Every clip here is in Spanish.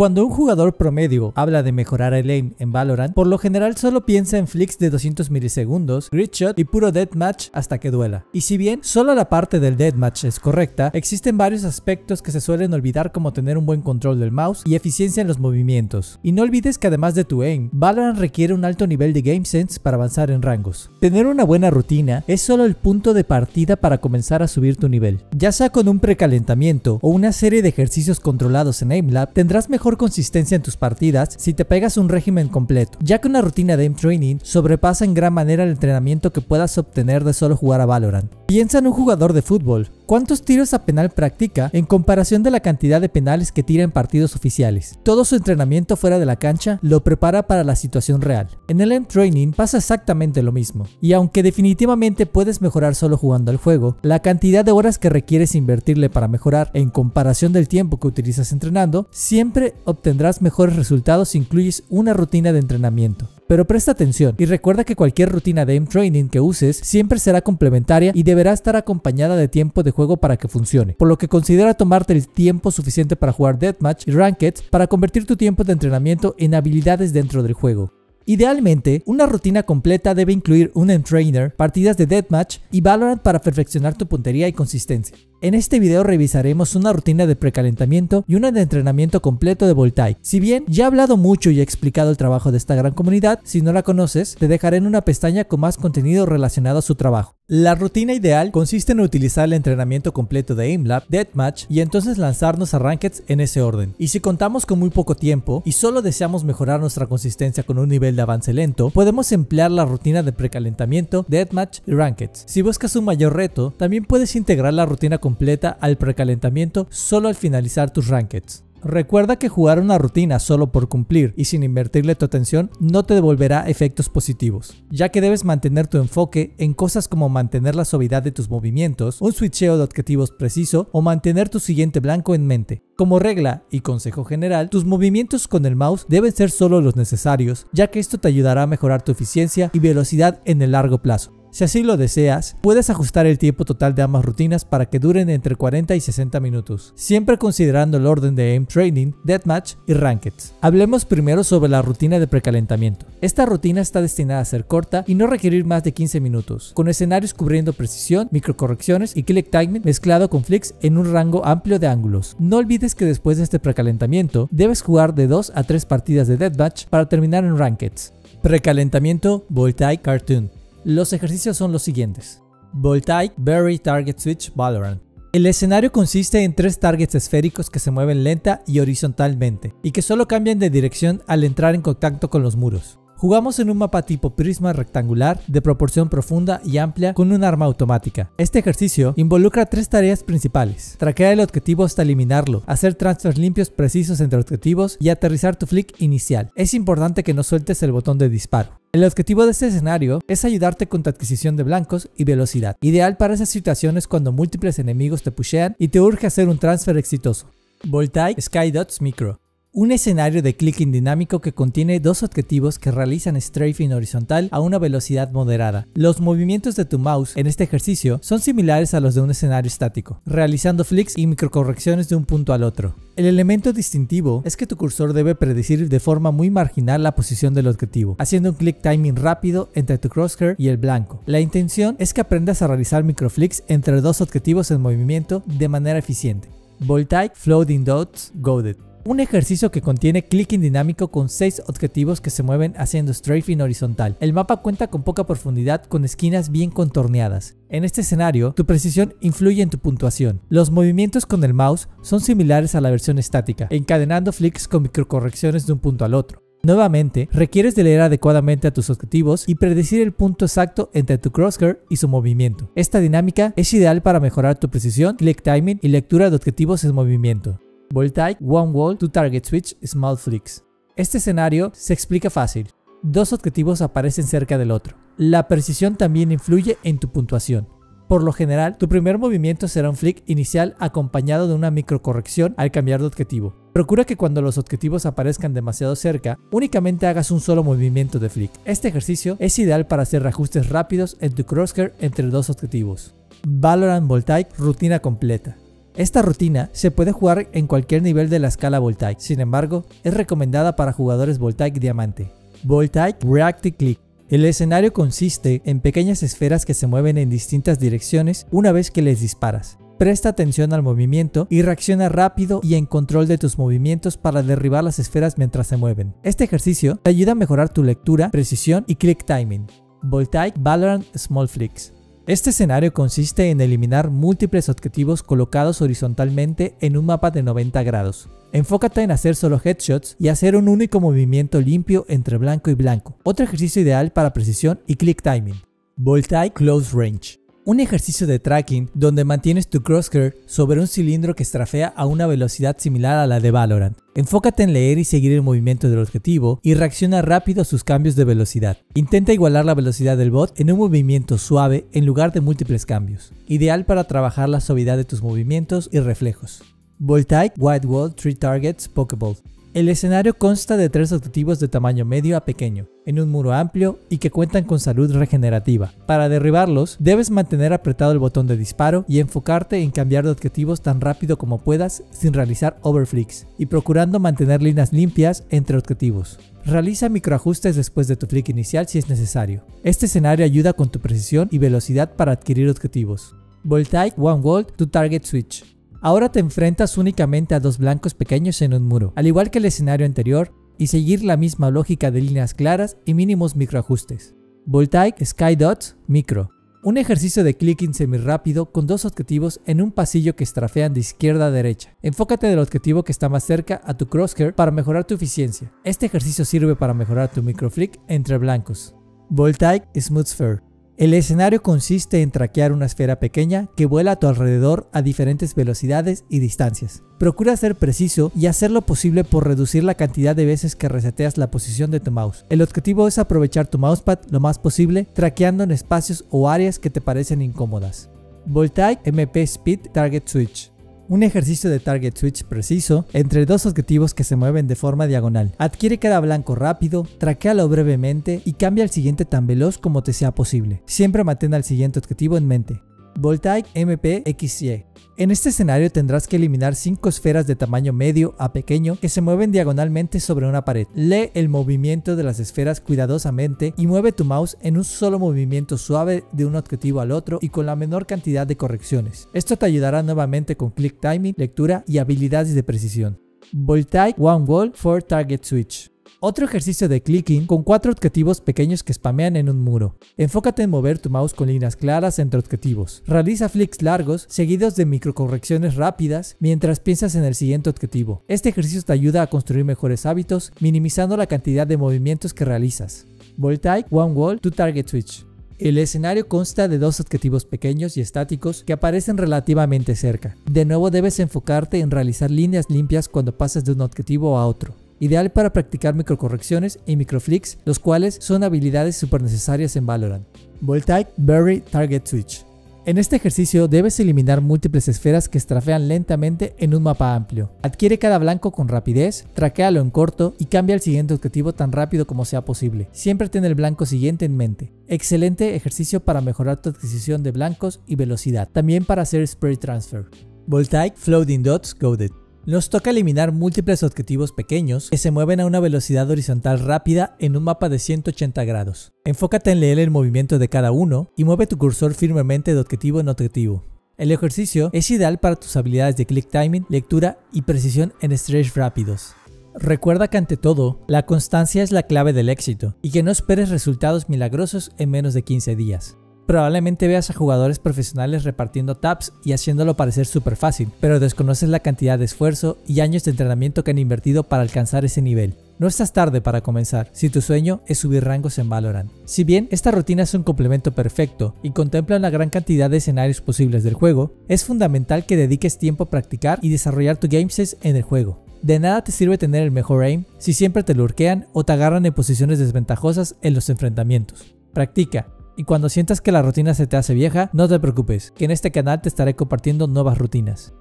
Cuando un jugador promedio habla de mejorar el aim en Valorant, por lo general solo piensa en flicks de 200 milisegundos, gridshot y puro deathmatch hasta que duela. Y si bien solo la parte del deathmatch es correcta, existen varios aspectos que se suelen olvidar, como tener un buen control del mouse y eficiencia en los movimientos. Y no olvides que además de tu aim, Valorant requiere un alto nivel de game sense para avanzar en rangos. Tener una buena rutina es solo el punto de partida para comenzar a subir tu nivel. Ya sea con un precalentamiento o una serie de ejercicios controlados en AimLab, tendrás mejor consistencia en tus partidas si te pegas un régimen completo, ya que una rutina de aim training sobrepasa en gran manera el entrenamiento que puedas obtener de solo jugar a Valorant. Piensa en un jugador de fútbol. ¿Cuántos tiros a penal practica en comparación de la cantidad de penales que tira en partidos oficiales? Todo su entrenamiento fuera de la cancha lo prepara para la situación real. En el aim training pasa exactamente lo mismo. Y aunque definitivamente puedes mejorar solo jugando al juego, la cantidad de horas que requieres invertirle para mejorar en comparación del tiempo que utilizas entrenando, siempre obtendrás mejores resultados si incluyes una rutina de entrenamiento. Pero presta atención y recuerda que cualquier rutina de aim training que uses siempre será complementaria y deberá estar acompañada de tiempo de juego para que funcione, por lo que considera tomarte el tiempo suficiente para jugar Deathmatch y Ranked para convertir tu tiempo de entrenamiento en habilidades dentro del juego. Idealmente, una rutina completa debe incluir un entrainer, partidas de Deathmatch y Valorant para perfeccionar tu puntería y consistencia. En este video revisaremos una rutina de precalentamiento y una de entrenamiento completo de Voltaik. Si bien ya he hablado mucho y he explicado el trabajo de esta gran comunidad, si no la conoces, te dejaré en una pestaña con más contenido relacionado a su trabajo. La rutina ideal consiste en utilizar el entrenamiento completo de AimLab, Deathmatch y entonces lanzarnos a Rankeds en ese orden. Y si contamos con muy poco tiempo y solo deseamos mejorar nuestra consistencia con un nivel de avance lento, podemos emplear la rutina de precalentamiento, Deathmatch y Rankeds. Si buscas un mayor reto, también puedes integrar la rutina completa al precalentamiento solo al finalizar tus Rankeds. Recuerda que jugar una rutina solo por cumplir y sin invertirle tu atención no te devolverá efectos positivos, ya que debes mantener tu enfoque en cosas como mantener la suavidad de tus movimientos, un switcheo de objetivos preciso o mantener tu siguiente blanco en mente. Como regla y consejo general, tus movimientos con el mouse deben ser solo los necesarios, ya que esto te ayudará a mejorar tu eficiencia y velocidad en el largo plazo. Si así lo deseas, puedes ajustar el tiempo total de ambas rutinas para que duren entre 40 y 60 minutos, siempre considerando el orden de aim training, deathmatch y ranked. Hablemos primero sobre la rutina de precalentamiento. Esta rutina está destinada a ser corta y no requerir más de 15 minutos, con escenarios cubriendo precisión, microcorrecciones y click timing mezclado con flicks en un rango amplio de ángulos. No olvides que después de este precalentamiento, debes jugar de 2 a 3 partidas de deathmatch para terminar en rankeds. Precalentamiento Voltaik Cartoon. Los ejercicios son los siguientes. Voltaik Berry Target Switch Valorant. El escenario consiste en 3 targets esféricos que se mueven lenta y horizontalmente y que solo cambian de dirección al entrar en contacto con los muros. Jugamos en un mapa tipo prisma rectangular de proporción profunda y amplia con un arma automática. Este ejercicio involucra 3 tareas principales: traquear el objetivo hasta eliminarlo, hacer transfers limpios precisos entre objetivos y aterrizar tu flick inicial. Es importante que no sueltes el botón de disparo. El objetivo de este escenario es ayudarte con tu adquisición de blancos y velocidad, ideal para esas situaciones cuando múltiples enemigos te pushean y te urge hacer un transfer exitoso. Voltaik Skydots Micro. Un escenario de clicking dinámico que contiene 2 objetivos que realizan strafing horizontal a una velocidad moderada. Los movimientos de tu mouse en este ejercicio son similares a los de un escenario estático, realizando flicks y microcorrecciones de un punto al otro. El elemento distintivo es que tu cursor debe predecir de forma muy marginal la posición del objetivo, haciendo un click timing rápido entre tu crosshair y el blanco. La intención es que aprendas a realizar microflicks entre 2 objetivos en movimiento de manera eficiente. Voltaik Floating Dots Goaded. Un ejercicio que contiene clicking dinámico con 6 objetivos que se mueven haciendo strafing horizontal. El mapa cuenta con poca profundidad con esquinas bien contorneadas. En este escenario, tu precisión influye en tu puntuación. Los movimientos con el mouse son similares a la versión estática, encadenando flicks con microcorrecciones de un punto al otro. Nuevamente, requieres de leer adecuadamente a tus objetivos y predecir el punto exacto entre tu crosshair y su movimiento. Esta dinámica es ideal para mejorar tu precisión, click timing y lectura de objetivos en movimiento. Voltaik One Wall to Target Switch Small Flicks. Este escenario se explica fácil. 2 objetivos aparecen cerca del otro. La precisión también influye en tu puntuación. Por lo general, tu primer movimiento será un flick inicial acompañado de una microcorrección al cambiar de objetivo. Procura que cuando los objetivos aparezcan demasiado cerca, únicamente hagas un solo movimiento de flick. Este ejercicio es ideal para hacer reajustes rápidos en tu crosshair entre 2 objetivos. Valorant Voltaik Rutina Completa. Esta rutina se puede jugar en cualquier nivel de la escala Voltaic, sin embargo, es recomendada para jugadores Voltaic Diamante. Voltaic Reactive Click. El escenario consiste en pequeñas esferas que se mueven en distintas direcciones una vez que les disparas. Presta atención al movimiento y reacciona rápido y en control de tus movimientos para derribar las esferas mientras se mueven. Este ejercicio te ayuda a mejorar tu lectura, precisión y click timing. Voltaic Valorant Small Flicks. Este escenario consiste en eliminar múltiples objetivos colocados horizontalmente en un mapa de 90 grados. Enfócate en hacer solo headshots y hacer un único movimiento limpio entre blanco y blanco. Otro ejercicio ideal para precisión y click timing. Voltaic Close Range. Un ejercicio de tracking donde mantienes tu crosshair sobre un cilindro que estrafea a una velocidad similar a la de Valorant. Enfócate en leer y seguir el movimiento del objetivo y reacciona rápido a sus cambios de velocidad. Intenta igualar la velocidad del bot en un movimiento suave en lugar de múltiples cambios. Ideal para trabajar la suavidad de tus movimientos y reflejos. Voltaic Wide Wall 3 Targets Pokeball. El escenario consta de 3 objetivos de tamaño medio a pequeño, en un muro amplio y que cuentan con salud regenerativa. Para derribarlos, debes mantener apretado el botón de disparo y enfocarte en cambiar de objetivos tan rápido como puedas sin realizar overflicks y procurando mantener líneas limpias entre objetivos. Realiza microajustes después de tu flick inicial si es necesario. Este escenario ayuda con tu precisión y velocidad para adquirir objetivos. Voltaic One Wall to Target Switch. Ahora te enfrentas únicamente a 2 blancos pequeños en un muro, al igual que el escenario anterior, y seguir la misma lógica de líneas claras y mínimos microajustes. Voltaic Sky Dots Micro. Un ejercicio de clicking semirápido con 2 objetivos en un pasillo que estrafean de izquierda a derecha. Enfócate del objetivo que está más cerca a tu crosshair para mejorar tu eficiencia. Este ejercicio sirve para mejorar tu microflick entre blancos. Voltaic Smooth Sphere. El escenario consiste en traquear una esfera pequeña que vuela a tu alrededor a diferentes velocidades y distancias. Procura ser preciso y hacer lo posible por reducir la cantidad de veces que reseteas la posición de tu mouse. El objetivo es aprovechar tu mousepad lo más posible, traqueando en espacios o áreas que te parecen incómodas. Voltaic MP Speed Target Switch. Un ejercicio de target switch preciso entre 2 objetivos que se mueven de forma diagonal. Adquiere cada blanco rápido, traquéalo brevemente y cambia al siguiente tan veloz como te sea posible. Siempre mantén al siguiente objetivo en mente. Voltaic MP XY. En este escenario tendrás que eliminar 5 esferas de tamaño medio a pequeño que se mueven diagonalmente sobre una pared. Lee el movimiento de las esferas cuidadosamente y mueve tu mouse en un solo movimiento suave de un objetivo al otro y con la menor cantidad de correcciones. Esto te ayudará nuevamente con click timing, lectura y habilidades de precisión. Voltaic One Wall 4 Target Switch. Otro ejercicio de clicking con 4 objetivos pequeños que spamean en un muro. Enfócate en mover tu mouse con líneas claras entre objetivos. Realiza flicks largos seguidos de microcorrecciones rápidas mientras piensas en el siguiente objetivo. Este ejercicio te ayuda a construir mejores hábitos, minimizando la cantidad de movimientos que realizas. Voltaic One Wall to Target Switch. El escenario consta de 2 objetivos pequeños y estáticos que aparecen relativamente cerca. De nuevo debes enfocarte en realizar líneas limpias cuando pasas de un objetivo a otro. Ideal para practicar microcorrecciones y microflicks, los cuales son habilidades súper necesarias en Valorant. Voltaic Berry Target Switch. En este ejercicio debes eliminar múltiples esferas que estrafean lentamente en un mapa amplio. Adquiere cada blanco con rapidez, traquéalo en corto y cambia al siguiente objetivo tan rápido como sea posible. Siempre ten el blanco siguiente en mente. Excelente ejercicio para mejorar tu adquisición de blancos y velocidad. También para hacer spray transfer. Voltaic Floating Dots Goaded. Nos toca eliminar múltiples objetivos pequeños que se mueven a una velocidad horizontal rápida en un mapa de 180 grados. Enfócate en leer el movimiento de cada uno y mueve tu cursor firmemente de objetivo en objetivo. El ejercicio es ideal para tus habilidades de click timing, lectura y precisión en stretch rápidos. Recuerda que ante todo, la constancia es la clave del éxito y que no esperes resultados milagrosos en menos de 15 días. Probablemente veas a jugadores profesionales repartiendo taps y haciéndolo parecer súper fácil, pero desconoces la cantidad de esfuerzo y años de entrenamiento que han invertido para alcanzar ese nivel. No estás tarde para comenzar, si tu sueño es subir rangos en Valorant. Si bien esta rutina es un complemento perfecto y contempla una gran cantidad de escenarios posibles del juego, es fundamental que dediques tiempo a practicar y desarrollar tu gamesense en el juego. De nada te sirve tener el mejor aim si siempre te lurkean o te agarran en posiciones desventajosas en los enfrentamientos. Practica. Y cuando sientas que la rutina se te hace vieja, no te preocupes, que en este canal te estaré compartiendo nuevas rutinas.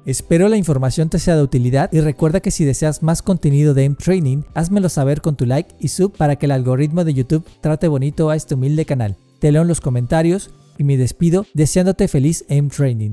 Espero la información te sea de utilidad y recuerda que si deseas más contenido de Aim Training, házmelo saber con tu like y sub para que el algoritmo de YouTube trate bonito a este humilde canal. Te leo en los comentarios y me despido deseándote feliz Aim Training.